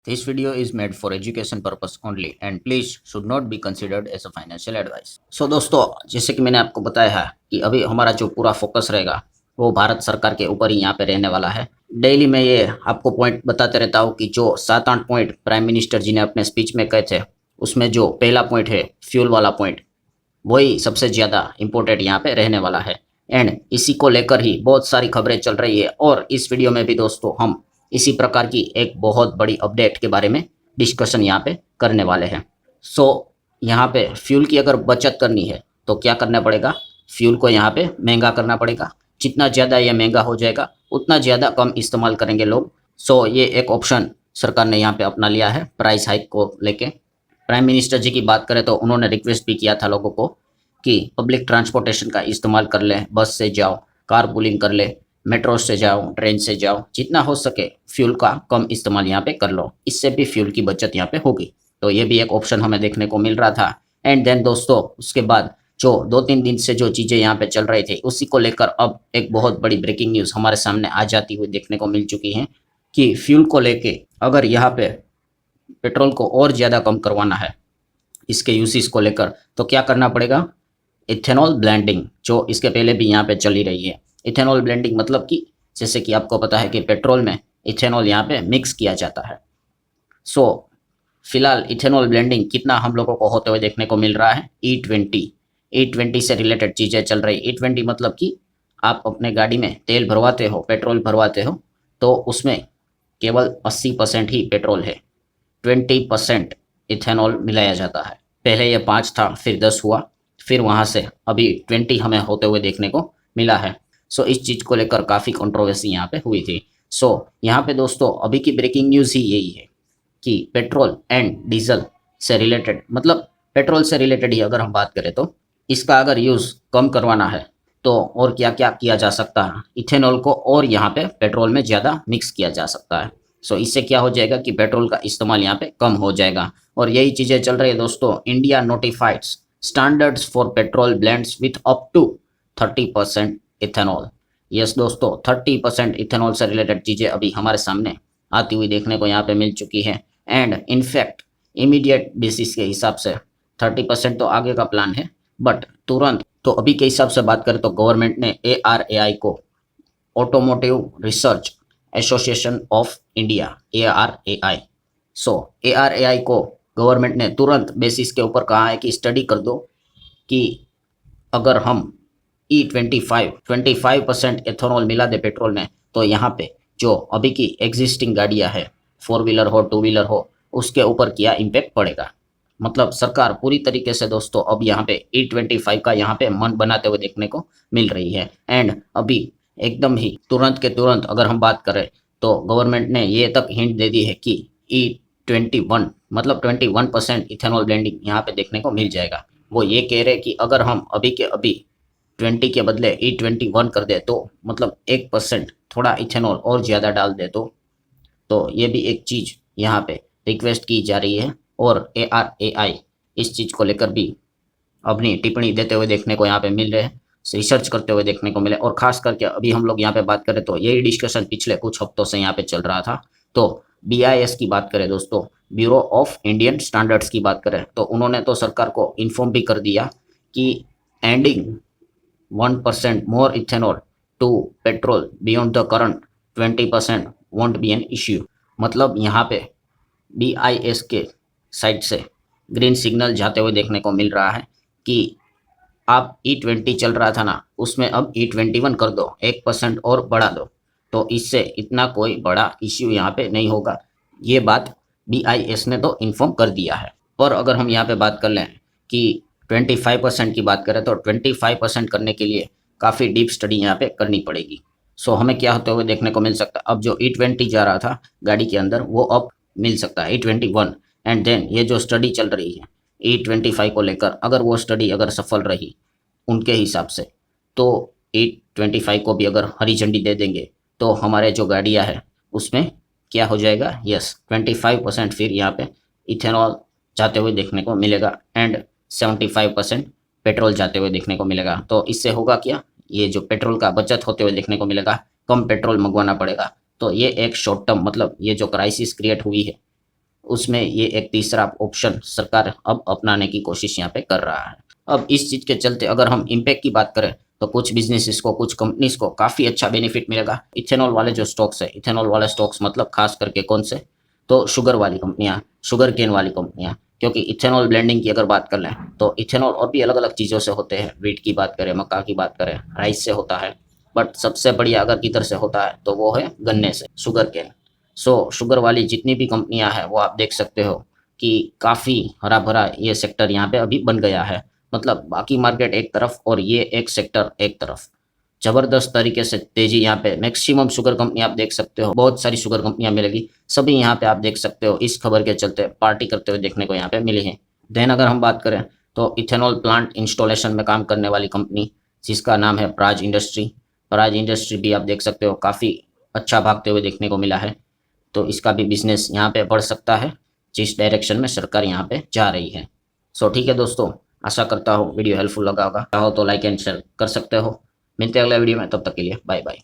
This video is made for education purpose only and please should not be considered as a financial advice. So दोस्तों, जैसे कि मैंने आपको बताया है कि अभी हमारा जो पूरा फोकस रहेगा वो भारत सरकार के ऊपर ही यहाँ पे रहने वाला है। डेली मैं ये आपको पॉइंट बताते रहता हूँ कि जो 7-8 पॉइंट प्राइम मिनिस्टर जी ने अपने स्पीच में कहे थे, उसमें जो पहला पॉइंट है फ्यूल वाला पॉइंट, वही सबसे ज़्यादा इम्पोर्टेंट यहाँ पे रहने वाला है। एंड इसी को लेकर ही बहुत सारी खबरें चल रही है और इस वीडियो में भी दोस्तों हम इसी प्रकार की एक बहुत बड़ी अपडेट के बारे में डिस्कशन यहाँ पे करने वाले हैं। सो यहाँ पे फ्यूल की अगर बचत करनी है तो क्या करना पड़ेगा, फ्यूल को यहाँ पे महंगा करना पड़ेगा। जितना ज़्यादा ये महंगा हो जाएगा उतना ज़्यादा कम इस्तेमाल करेंगे लोग। सो ये एक ऑप्शन सरकार ने यहाँ पे अपना लिया है प्राइस हाइक को लेके। प्राइम मिनिस्टर जी की बात करें तो उन्होंने रिक्वेस्ट भी किया था लोगों को कि पब्लिक ट्रांसपोर्टेशन का इस्तेमाल कर ले, बस से जाओ, कार पूलिंग कर ले, मेट्रो से जाओ, ट्रेन से जाओ, जितना हो सके फ्यूल का कम इस्तेमाल यहाँ पे कर लो, इससे भी फ्यूल की बचत यहाँ पे होगी। तो ये भी एक ऑप्शन हमें देखने को मिल रहा था। एंड देन दोस्तों उसके बाद जो 2-3 दिन से जो चीज़ें यहाँ पे चल रही थी उसी को लेकर अब एक बहुत बड़ी ब्रेकिंग न्यूज़ हमारे सामने आ जाती हुई देखने को मिल चुकी है कि फ्यूल को लेके अगर यहाँ पे पेट्रोल को और ज़्यादा कम करवाना है इसके यूसेज को लेकर तो क्या करना पड़ेगा, इथेनॉल ब्लेंडिंग, जो इसके पहले भी यहाँ पे चली रही है। इथेनॉल ब्लेंडिंग मतलब कि जैसे कि आपको पता है कि पेट्रोल में इथेनॉल यहाँ पे मिक्स किया जाता है। सो फिलहाल इथेनॉल ब्लेंडिंग कितना हम लोगों को होते हुए देखने को मिल रहा है, E20 से रिलेटेड चीज़ें चल रही। E20 मतलब कि आप अपने गाड़ी में तेल भरवाते हो, पेट्रोल भरवाते हो, तो उसमें केवल 80% ही पेट्रोल है, 20% इथेनॉल मिलाया जाता है। पहले ये 5 था, फिर 10 हुआ, फिर वहाँ से अभी 20 हमें होते हुए देखने को मिला है। सो इस चीज़ को लेकर काफ़ी कंट्रोवर्सी यहाँ पे हुई थी। सो यहाँ पे दोस्तों अभी की ब्रेकिंग न्यूज़ ही यही है कि पेट्रोल एंड डीजल से रिलेटेड, मतलब पेट्रोल से रिलेटेड ही अगर हम बात करें तो इसका अगर यूज़ कम करवाना है तो और क्या क्या किया जा सकता है, इथेनॉल को और यहाँ पे पेट्रोल में ज़्यादा मिक्स किया जा सकता है। सो इससे क्या हो जाएगा कि पेट्रोल का इस्तेमाल यहाँ पे कम हो जाएगा। और यही चीज़ें चल रही है दोस्तों। India notifieds standards for petrol blends with up to 30% ethanol. Yes दोस्तों, 30% इथेनॉल से रिलेटेड चीज़ें अभी हमारे सामने आती हुई देखने को यहाँ पे मिल चुकी है। एंड इनफैक्ट इमीडिएट बेसिस के हिसाब से 30% तो आगे का प्लान है, बट तुरंत तो अभी के हिसाब से बात करें तो गवर्नमेंट ने ARAI को, automotive research association of India, ARAI, so ARAI को गवर्नमेंट ने तुरंत बेसिस के ऊपर कहा है कि स्टडी कर दो कि अगर हम E25% एथेनॉल मिला दे पेट्रोल में तो यहाँ पे जो अभी की एग्जिस्टिंग गाड़ियाँ है, 4 व्हीलर हो, 2 व्हीलर हो, उसके ऊपर क्या इम्पैक्ट पड़ेगा। मतलब सरकार पूरी तरीके से दोस्तों अब यहाँ पे E25 का यहाँ पे मन बनाते हुए देखने को मिल रही है। एंड अभी एकदम ही तुरंत के तुरंत अगर हम बात करें तो गवर्नमेंट ने ये तक हिंट दे दी है कि E21 मतलब 21% इथेनॉल ब्लेंडिंग यहाँ पे देखने को मिल जाएगा। वो ये कह रहे कि अगर हम अभी के अभी 20 के बदले E21 कर दे तो मतलब 1% थोड़ा इथेनॉल और ज़्यादा डाल दे तो ये भी एक चीज़ यहाँ पे रिक्वेस्ट की जा रही है। और ARAI इस चीज़ को लेकर भी अपनी टिप्पणी देते हुए देखने को यहाँ पे मिल रहे हैं, रिसर्च करते हुए देखने को मिले। और खास करके अभी हम लोग यहाँ पे बात करें तो यही डिस्कशन पिछले कुछ हफ्तों से यहाँ पे चल रहा था। तो BIS की बात करें दोस्तों, ब्यूरो ऑफ इंडियन स्टैंडर्ड्स की बात करें तो उन्होंने तो सरकार को इन्फॉर्म भी कर दिया कि ending 1% more ethanol to petrol beyond the current 20% won't be an issue। मतलब यहाँ पे BIS के साइड से ग्रीन सिग्नल जाते हुए देखने को मिल रहा है कि आप E20 चल रहा था ना, उसमें अब E21 कर दो, 1% और बढ़ा दो, तो इससे इतना कोई बड़ा इश्यू यहाँ पे नहीं होगा। ये बात BIS ने तो इन्फॉर्म कर दिया है। और अगर हम यहाँ पे बात कर लें कि 25% की बात करें तो 25% करने के लिए काफ़ी डीप स्टडी यहाँ पे करनी पड़ेगी। सो हमें क्या होते हुए देखने को मिल सकता है, अब जो E20 जा रहा था गाड़ी के अंदर वो अब मिल सकता है E21। एंड देन ये जो स्टडी चल रही है E25 को लेकर, अगर वो स्टडी अगर सफल रही उनके हिसाब से तो E25 को भी अगर हरी झंडी दे देंगे तो हमारे जो गाड़ियाँ हैं उसमें क्या हो जाएगा, यस 25% फिर यहाँ पे इथेनॉल जाते हुए देखने को मिलेगा एंड 75% पेट्रोल जाते हुए देखने को मिलेगा। तो इससे होगा क्या, ये जो पेट्रोल का बचत होते हुए देखने को मिलेगा, कम पेट्रोल मंगवाना पड़ेगा। तो ये एक शॉर्ट टर्म, मतलब ये जो क्राइसिस क्रिएट हुई है उसमें ये एक तीसरा ऑप्शन सरकार अब अपनाने की कोशिश यहाँ पे कर रहा है। अब इस चीज के चलते अगर हम इम्पैक्ट की बात करें तो कुछ बिजनेसेस को, कुछ कंपनीज को काफी अच्छा बेनिफिट मिलेगा। इथेनॉल वाले जो स्टॉक्स है, इथेनॉल वाले स्टॉक्स मतलब खास करके कौन से, तो शुगर वाली कंपनियां, शुगर केन वाली कंपनियां, क्योंकि इथेनॉल ब्लेंडिंग की अगर बात कर लें तो इथेनॉल और भी अलग अलग चीज़ों से होते हैं। वीट की बात करें, मक्का की बात करें, राइस से होता है, बट सबसे बढ़िया अगर किधर से होता है तो वो है गन्ने से, शुगर केन। सो शुगर वाली जितनी भी कंपनियां हैं वो आप देख सकते हो कि काफ़ी हरा भरा ये सेक्टर यहाँ पे अभी बन गया है। मतलब बाकी मार्केट एक तरफ और ये एक सेक्टर एक तरफ, जबरदस्त तरीके से तेजी यहाँ पे। मैक्सिमम शुगर कंपनी आप देख सकते हो, बहुत सारी शुगर कंपनियां मिलेगी, सभी यहाँ पे आप देख सकते हो इस खबर के चलते पार्टी करते हुए देखने को यहाँ पे मिली है। देन अगर हम बात करें तो इथेनॉल प्लांट इंस्टॉलेशन में काम करने वाली कंपनी जिसका नाम है प्राज इंडस्ट्री, प्राज इंडस्ट्री भी आप देख सकते हो काफ़ी अच्छा भागते हुए देखने को मिला है। तो इसका भी बिजनेस यहाँ पे बढ़ सकता है जिस डायरेक्शन में सरकार यहाँ पे जा रही है। सो ठीक है दोस्तों, आशा करता हूँ वीडियो हेल्पफुल लगा होगा। चाहो तो लाइक एंड शेयर कर सकते हो। मिलते हैं अगले वीडियो में, तब तक के लिए बाय बाय।